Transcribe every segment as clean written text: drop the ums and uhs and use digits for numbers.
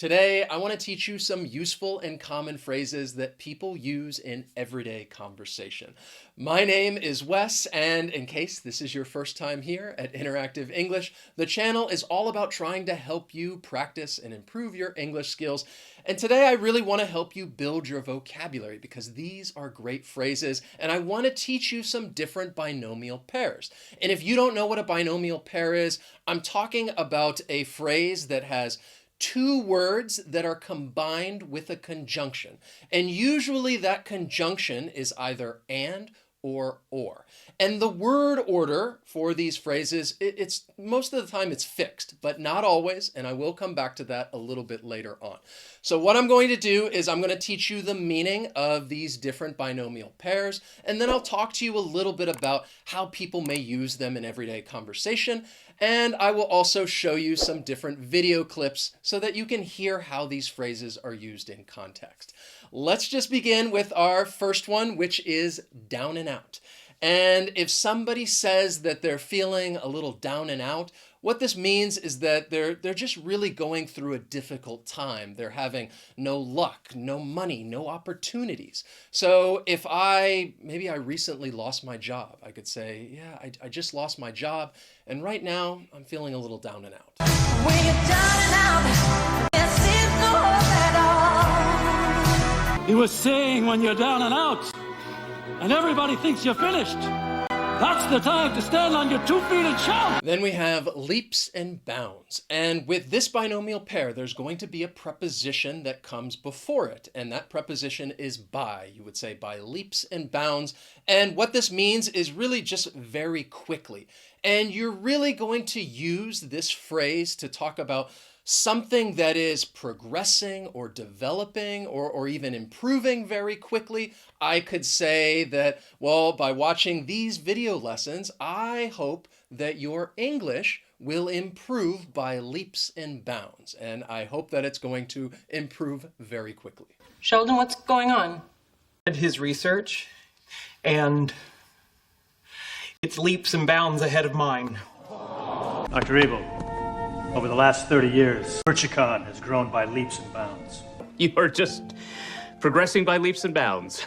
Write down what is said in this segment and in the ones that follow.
Today, I want to teach you some useful and common phrases that people use in everyday conversation. My name is Wes, and in case this is your first time here at Interactive English, the channel is all about trying to help you practice and improve your English skills. And today, I really want to help you build your vocabulary because these are great phrases, and I want to teach you some different binomial pairs. And if you don't know what a binomial pair is, I'm talking about a phrase that has two words that are combined with a conjunction. And usually that conjunction is either and or. And the word order for these phrases, it's most of the time it's fixed, but not always. And I will come back to that a little bit later on. So what I'm going to do is I'm going to teach you the meaning of these different binomial pairs. And then I'll talk to you a little bit about how people may use them in everyday conversation. And I will also show you some different video clips so that you can hear how these phrases are used in context. Let's just begin with our first one, which is down and out. And if somebody says that they're feeling a little down and out, what this means is that they're just really going through a difficult time. They're having no luck, no money, no opportunities. So if maybe I recently lost my job, I could say, yeah, I just lost my job. And right now I'm feeling a little down and out. When you're down and out, there seems no hope at all. He was saying when you're down and out, and everybody thinks you're finished. That's the time to stand on your 2 feet and shout. Then we have leaps and bounds. And with this binomial pair, there's going to be a preposition that comes before it. And that preposition is by. You would say by leaps and bounds. And what this means is really just very quickly. And you're really going to use this phrase to talk about something that is progressing or developing or even improving very quickly. I could say that, well, by watching these video lessons, I hope that your English will improve by leaps and bounds. And I hope that it's going to improve very quickly. Sheldon, what's going on? His research, and it's leaps and bounds ahead of mine. Dr. Abel, over the last 30 years, Urchicon has grown by leaps and bounds. You are just progressing by leaps and bounds.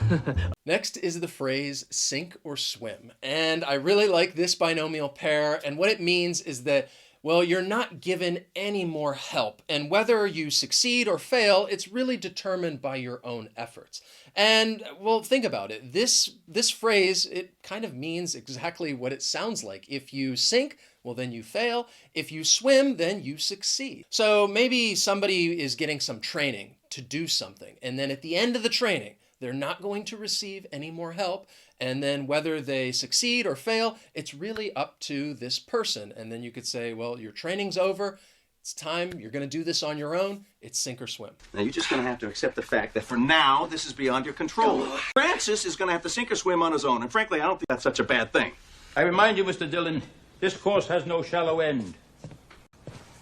Next is the phrase sink or swim. And I really like this binomial pair. And what it means is that, well, you're not given any more help. And whether you succeed or fail, it's really determined by your own efforts. And, well, think about it. This phrase, it kind of means exactly what it sounds like. If you sink, well, then you fail. If you swim, then you succeed. So maybe somebody is getting some training to do something. And then at the end of the training, they're not going to receive any more help. And then whether they succeed or fail, it's really up to this person. And then you could say, well, your training's over. It's time. You're going to do this on your own. It's sink or swim. Now, you're just going to have to accept the fact that for now, this is beyond your control. Francis is going to have to sink or swim on his own. And frankly, I don't think that's such a bad thing. I remind you, Mr. Dillon, this course has no shallow end.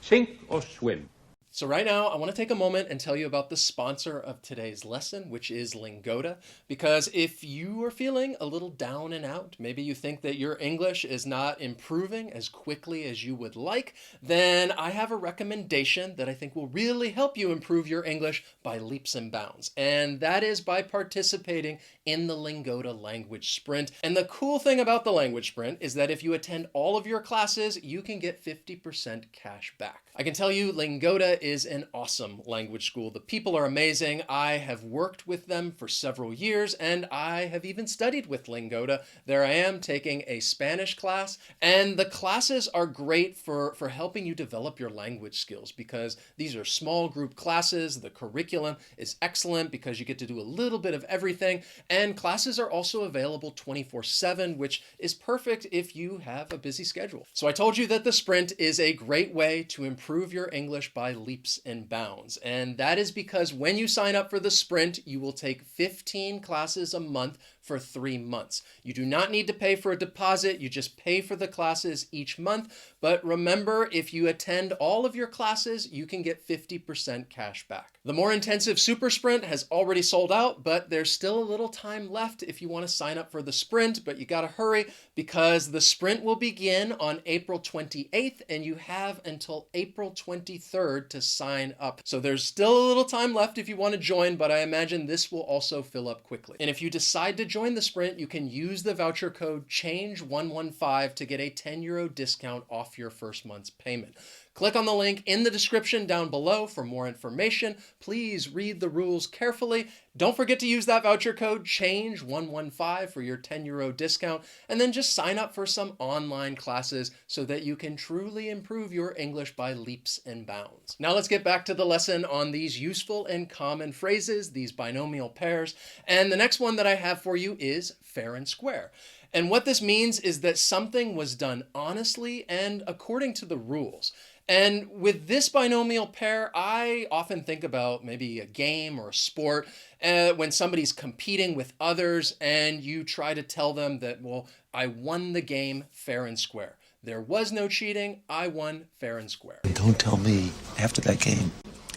Sink or swim. So right now, I want to take a moment and tell you about the sponsor of today's lesson, which is Lingoda. Because if you are feeling a little down and out, maybe you think that your English is not improving as quickly as you would like, then I have a recommendation that I think will really help you improve your English by leaps and bounds. And that is by participating in the Lingoda Language Sprint. And the cool thing about the Language Sprint is that if you attend all of your classes, you can get 50% cash back. I can tell you Lingoda is an awesome language school. The people are amazing. I have worked with them for several years, and I have even studied with Lingoda. There I am taking a Spanish class, and the classes are great for helping you develop your language skills because these are small group classes. The curriculum is excellent because you get to do a little bit of everything, and classes are also available 24/7, which is perfect if you have a busy schedule. So I told you that the Sprint is a great way to improve your English by leaps and bounds. And that is because when you sign up for the Sprint, you will take 15 classes a month for 3 months. You do not need to pay for a deposit. You just pay for the classes each month. But remember, if you attend all of your classes, you can get 50% cash back. The more intensive Super Sprint has already sold out, but there's still a little time left if you want to sign up for the sprint, but you got to hurry because the sprint will begin on April 28th and you have until April 23rd to sign up. So there's still a little time left if you want to join, but I imagine this will also fill up quickly. And if you decide to join the sprint, you can use the voucher code CHANGE115 to get a €10 discount off your first month's payment. Click on the link in the description down below for more information. Please read the rules carefully. Don't forget to use that voucher code CHANGE115 for your €10 discount, and then just sign up for some online classes so that you can truly improve your English by leaps and bounds. Now let's get back to the lesson on these useful and common phrases, these binomial pairs. And the next one that I have for you is fair and square. And what this means is that something was done honestly and according to the rules. And with this binomial pair, I often think about maybe a game or a sport when somebody's competing with others and you try to tell them that, well, I won the game fair and square. There was no cheating. I won fair and square. Don't tell me after that game.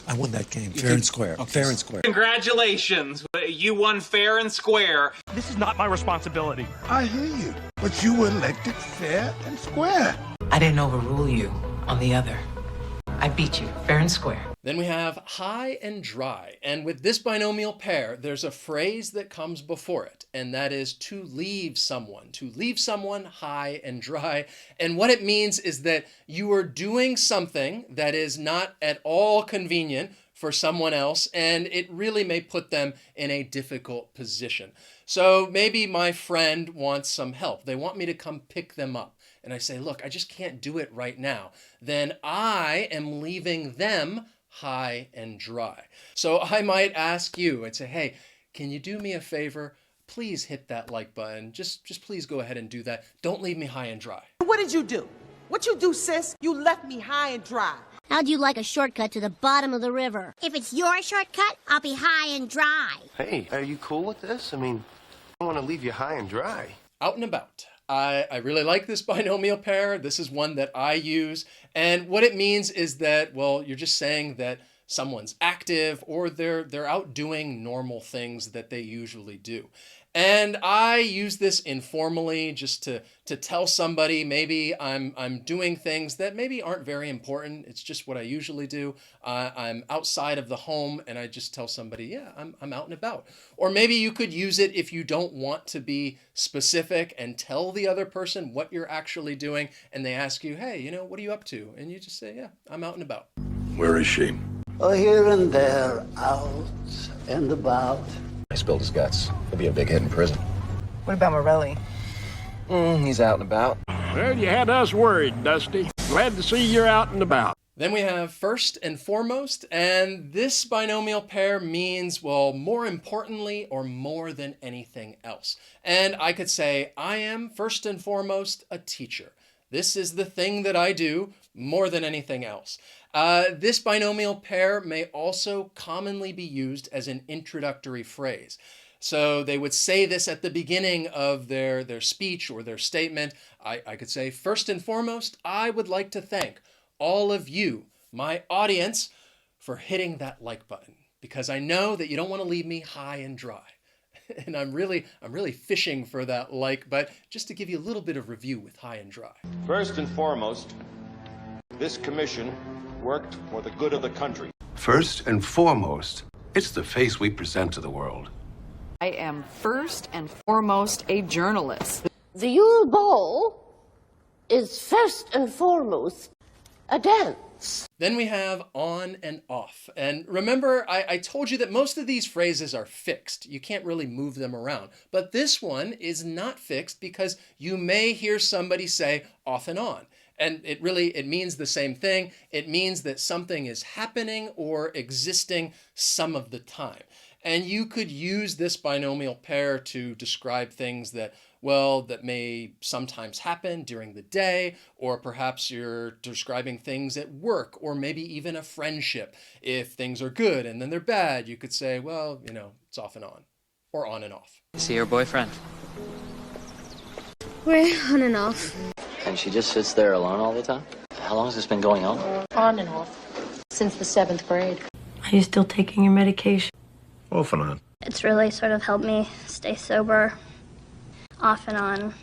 I won that game fair and square. Okay. Fair and square. Congratulations. You won fair and square. This is not my responsibility. I hear you, but you were elected fair and square. I didn't overrule you on the other. I beat you fair and square. Then we have high and dry. And with this binomial pair, there's a phrase that comes before it, and that is to leave someone high and dry. And what it means is that you are doing something that is not at all convenient for someone else, and it really may put them in a difficult position. So maybe my friend wants some help. They want me to come pick them up. And I say, look, I just can't do it right now. Then I am leaving them high and dry. So I might ask you and say, hey, can you do me a favor? Please hit that like button. Just please go ahead and do that. Don't leave me high and dry. What did you do? What you do, sis? You left me high and dry. How'd you like a shortcut to the bottom of the river? If it's your shortcut, I'll be high and dry. Hey, are you cool with this? I mean, I don't want to leave you high and dry. Out and about. I really like this binomial pair. This is one that I use. And what it means is that, well, you're just saying that someone's active or they're out doing normal things that they usually do. And I use this informally just to tell somebody maybe I'm doing things that maybe aren't very important. It's just what I usually do. I'm outside of the home and I just tell somebody, yeah, I'm out and about. Or maybe you could use it if you don't want to be specific and tell the other person what you're actually doing. And they ask you, hey, what are you up to? And you just say, yeah, I'm out and about. Where is she? Oh, here and there, out and about. He spilled his guts. He'll be a big hit in prison. What about Morelli? He's out and about. Well, you had us worried, Dusty. Glad to see you're out and about. Then we have first and foremost, and this binomial pair means, well, more importantly or more than anything else. And I could say, I am first and foremost a teacher. This is the thing that I do more than anything else. This binomial pair may also commonly be used as an introductory phrase. So they would say this at the beginning of their speech or their statement. I could say, first and foremost, I would like to thank all of you, my audience, for hitting that like button, because I know that you don't want to leave me high and dry. And I'm really fishing for that like, but just to give you a little bit of review with high and dry. First and foremost, this commission worked for the good of the country. First and foremost, it's the face we present to the world. I am first and foremost a journalist. The Yule Ball is first and foremost a dance. Then we have on and off. And remember, I told you that most of these phrases are fixed. You can't really move them around. But this one is not fixed because you may hear somebody say off and on. And it means the same thing. It means that something is happening or existing some of the time. And you could use this binomial pair to describe things that may sometimes happen during the day, or perhaps you're describing things at work, or maybe even a friendship. If things are good and then they're bad, you could say, well, it's off and on. or on and off. See your boyfriend? We're on and off. And she just sits there alone all the time? How long has this been going on? On and off. Since the 7th grade. Are you still taking your medication? Off and on. It's really sort of helped me stay sober, off and on.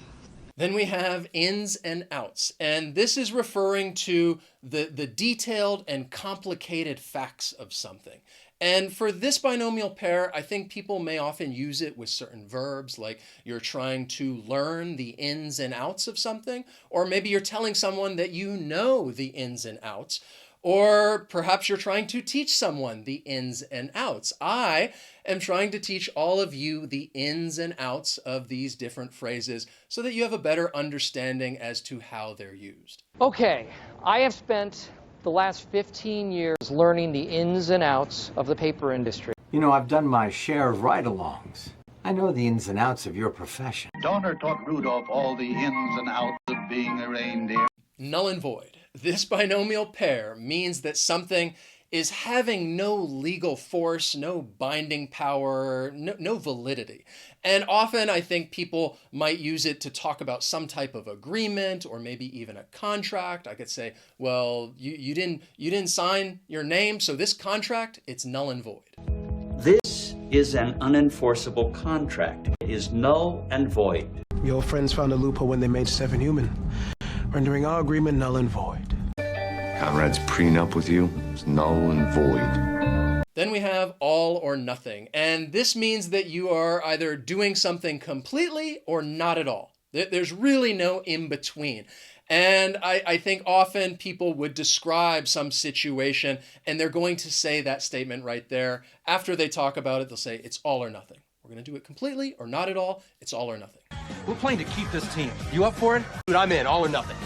Then we have ins and outs, and this is referring to the detailed and complicated facts of something. And for this binomial pair, I think people may often use it with certain verbs, like you're trying to learn the ins and outs of something, or maybe you're telling someone that you know the ins and outs, or perhaps you're trying to teach someone the ins and outs. I am trying to teach all of you the ins and outs of these different phrases so that you have a better understanding as to how they're used. Okay, I have spent the last 15 years learning the ins and outs of the paper industry. You know, I've done my share of ride-alongs. I know the ins and outs of your profession. Donner taught Rudolph all the ins and outs of being a reindeer. Null and void. This binomial pair means that something is having no legal force, no binding power, no validity. And often I think people might use it to talk about some type of agreement or maybe even a contract. I could say, well, you didn't sign your name, so this contract, it's null and void. This is an unenforceable contract. It is null and void. Your friends found a loophole when they made 7 human, rendering our agreement null and void. Conrad's prenup with you is null and void. Then we have all or nothing, and this means that you are either doing something completely or not at all. There's really no in between. And I think often people would describe some situation and they're going to say that statement right there. After they talk about it, they'll say it's all or nothing. We're going to do it completely or not at all. It's all or nothing. We're playing to keep this team. You up for it? Dude, I'm in. All or nothing.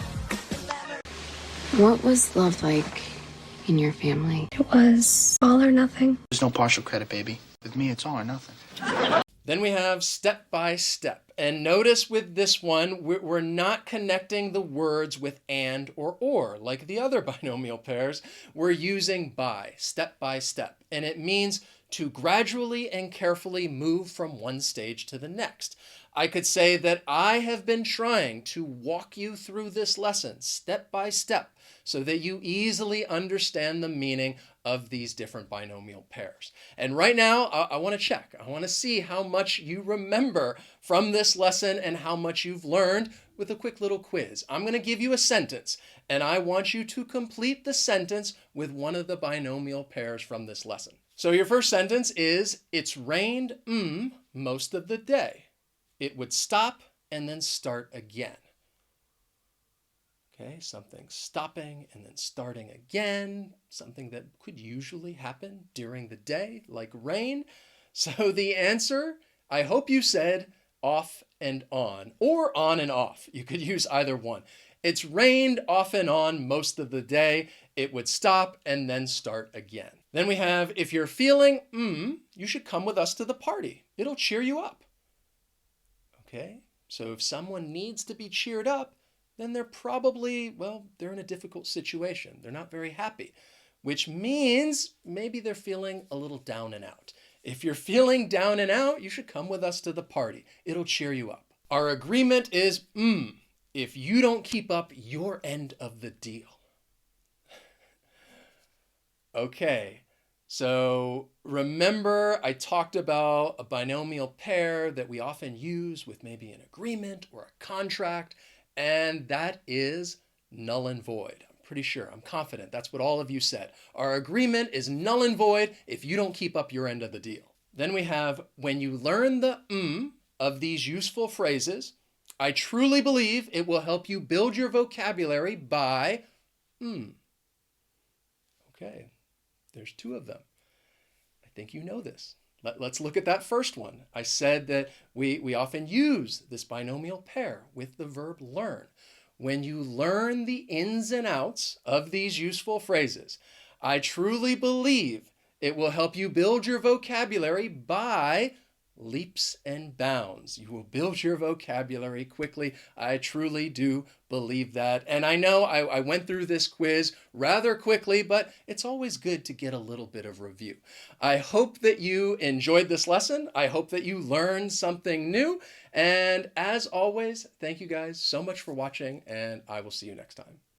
What was love like in your family? It was all or nothing. There's no partial credit, baby. With me, it's all or nothing. Then we have step by step. And notice with this one, we're not connecting the words with and or like the other binomial pairs. We're using by, step by step. And it means to gradually and carefully move from one stage to the next. I could say that I have been trying to walk you through this lesson step by step so that you easily understand the meaning of these different binomial pairs. And right now, I want to check. I want to see how much you remember from this lesson and how much you've learned with a quick little quiz. I'm going to give you a sentence, and I want you to complete the sentence with one of the binomial pairs from this lesson. So your first sentence is, it's rained most of the day. It would stop and then start again. Okay, something stopping and then starting again, something that could usually happen during the day, like rain. So the answer, I hope you said off and on, or on and off. You could use either one. It's rained off and on most of the day. It would stop and then start again. Then we have, if you're feeling you should come with us to the party. It'll cheer you up. Okay, so if someone needs to be cheered up, then they're probably, well, they're in a difficult situation. They're not very happy, which means maybe they're feeling a little down and out. If you're feeling down and out, you should come with us to the party. It'll cheer you up. Our agreement is, if you don't keep up your end of the deal. Okay, so remember I talked about a binomial pair that we often use with maybe an agreement or a contract, and that is null and void. I'm pretty sure, I'm confident that's what all of you said. Our agreement is null and void if you don't keep up your end of the deal. Then we have, when you learn the of these useful phrases, I truly believe it will help you build your vocabulary by Okay, there's 2 of them. I think you know this. Let's look at that first one. I said that we often use this binomial pair with the verb learn. When you learn the ins and outs of these useful phrases, I truly believe it will help you build your vocabulary by leaps and bounds. You will build your vocabulary quickly. I truly do believe that. And I know I went through this quiz rather quickly, but it's always good to get a little bit of review. I hope that you enjoyed this lesson. I hope that you learned something new. And as always, thank you guys so much for watching, and I will see you next time.